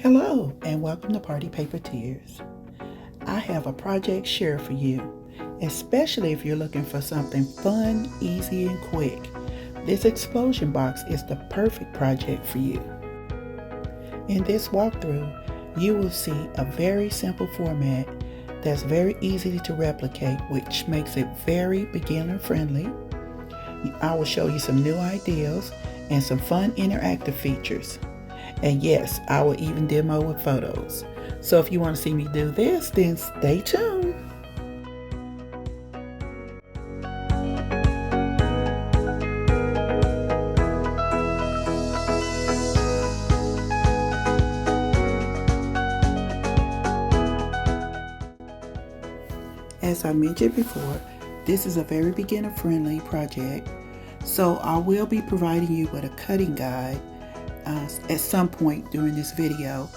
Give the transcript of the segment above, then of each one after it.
Hello and welcome to Party Paper Tears. I have a project share for you, especially if you're looking for something fun, easy, and quick. This explosion box is the perfect project for you. In this walkthrough, you will see a very simple format that's very easy to replicate, which makes it very beginner friendly. I will show you some new ideas and some fun interactive features. And yes, I will even demo with photos. So if you want to see me do this, then stay tuned. As I mentioned before, this is a very beginner friendly project. So I will be providing you with a cutting guide at some point during this video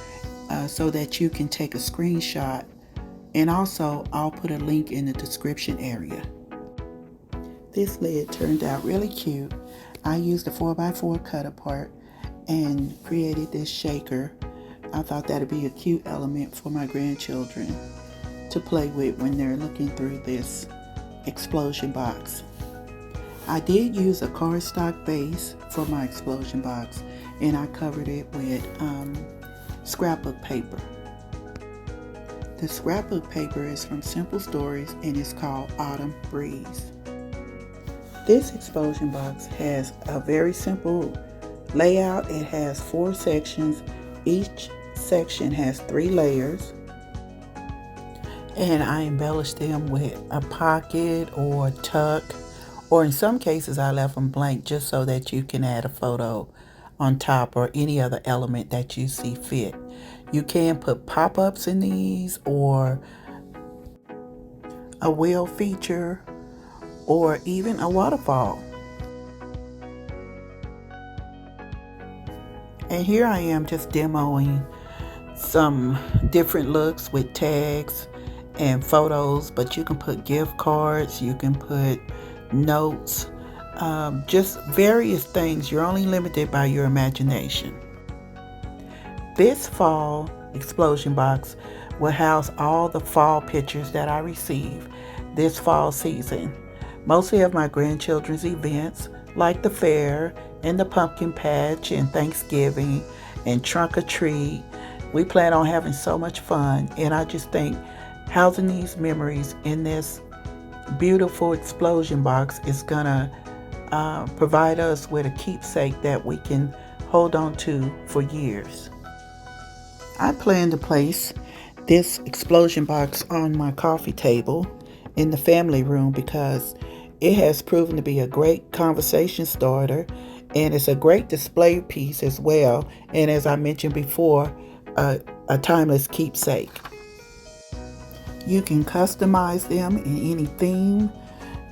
so that you can take a screenshot, and also I'll put a link in the description area. This lid turned out really cute. I used a 4x4 cut apart and created this shaker. I thought that'd be a cute element for my grandchildren to play with when they're looking through this explosion box. I did use a cardstock base for my explosion box, and I covered it with scrapbook paper. The scrapbook paper is from Simple Stories and it's called Autumn Breeze. This explosion box has a very simple layout. It has 4 sections. Each section has 3 layers. And I embellished them with a pocket or tuck, or in some cases I left them blank just so that you can add a photo on top or any other element that you see fit. You can put pop-ups in these, or a wheel feature, or even a waterfall. And here I am just demoing some different looks with tags and photos, but you can put gift cards, you can put notes, just various things. You're only limited by your imagination. This fall explosion box will house all the fall pictures that I receive this fall season, mostly of my grandchildren's events like the fair and the pumpkin patch and Thanksgiving and trunk or treat. We plan on having so much fun, and I just think housing these memories in this beautiful explosion box is gonna provide us with a keepsake that we can hold on to for years. I plan to place this explosion box on my coffee table in the family room because it has proven to be a great conversation starter, and it's a great display piece as well, and as I mentioned before, a timeless keepsake. You can customize them in any theme,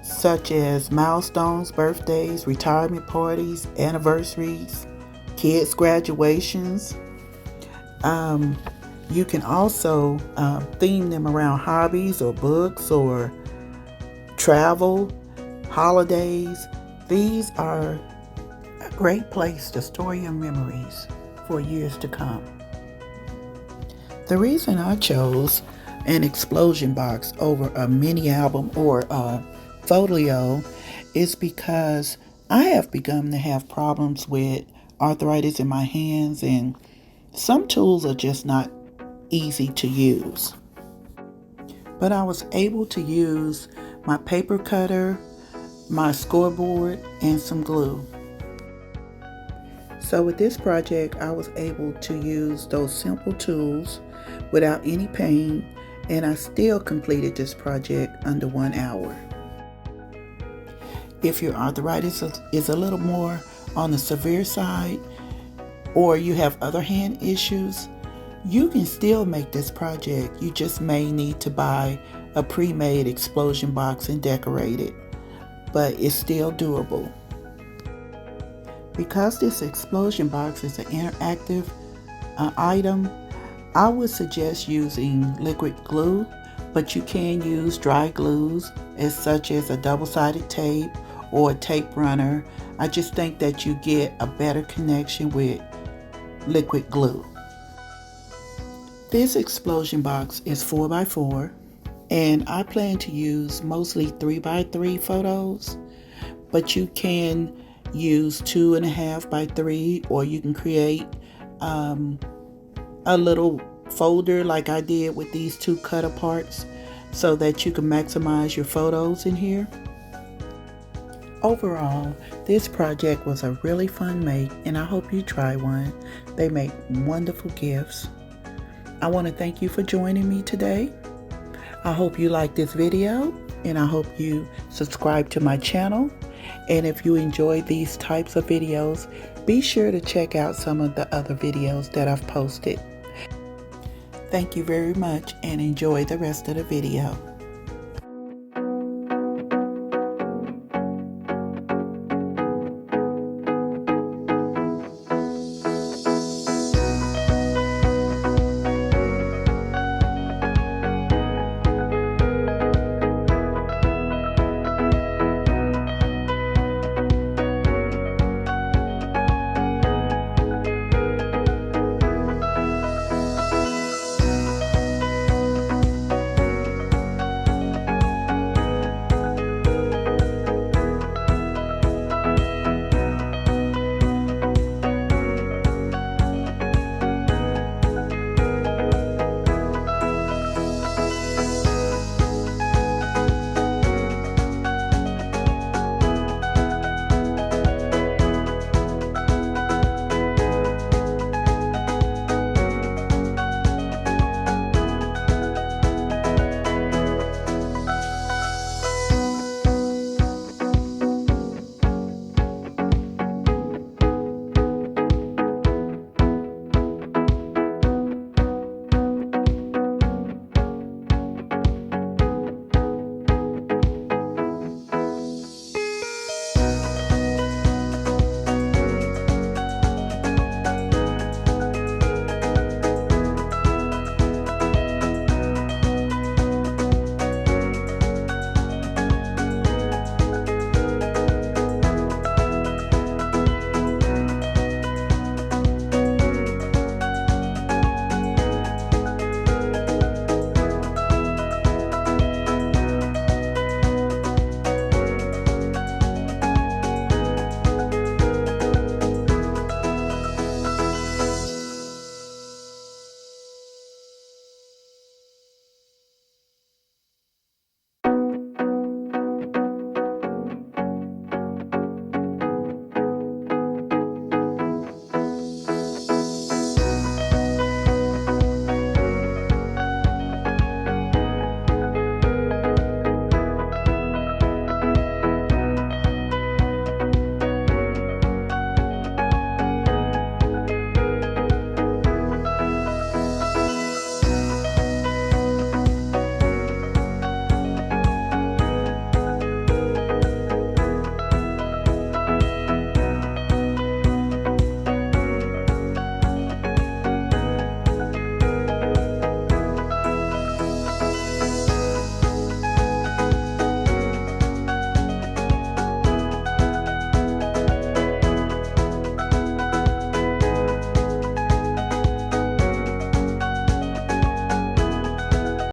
such as milestones, birthdays, retirement parties, anniversaries, kids' graduations. You can also theme them around hobbies or books or travel, holidays. These are a great place to store your memories for years to come. The reason I chose an explosion box over a mini album or a folio is because I have begun to have problems with arthritis in my hands, and some tools are just not easy to use. But I was able to use my paper cutter, my scoreboard, and some glue. So with this project, I was able to use those simple tools without any pain, and I still completed this project under 1 hour. If your arthritis is a little more on the severe side, or you have other hand issues, you can still make this project. You just may need to buy a pre-made explosion box and decorate it, but it's still doable. Because this explosion box is an interactive item, I would suggest using liquid glue, but you can use dry glues such as a double-sided tape or a tape runner. I just think that you get a better connection with liquid glue. This explosion box is 4x4, and I plan to use mostly 3x3 photos, but you can use 2.5x3, or you can create a little folder like I did with these two cut aparts so that you can maximize your photos in here. Overall, this project was a really fun make, and I hope you try one. They make wonderful gifts. I want to thank you for joining me today. I hope you like this video, and I hope you subscribe to my channel. And if you enjoy these types of videos, be sure to check out some of the other videos that I've posted. Thank you very much, and enjoy the rest of the video.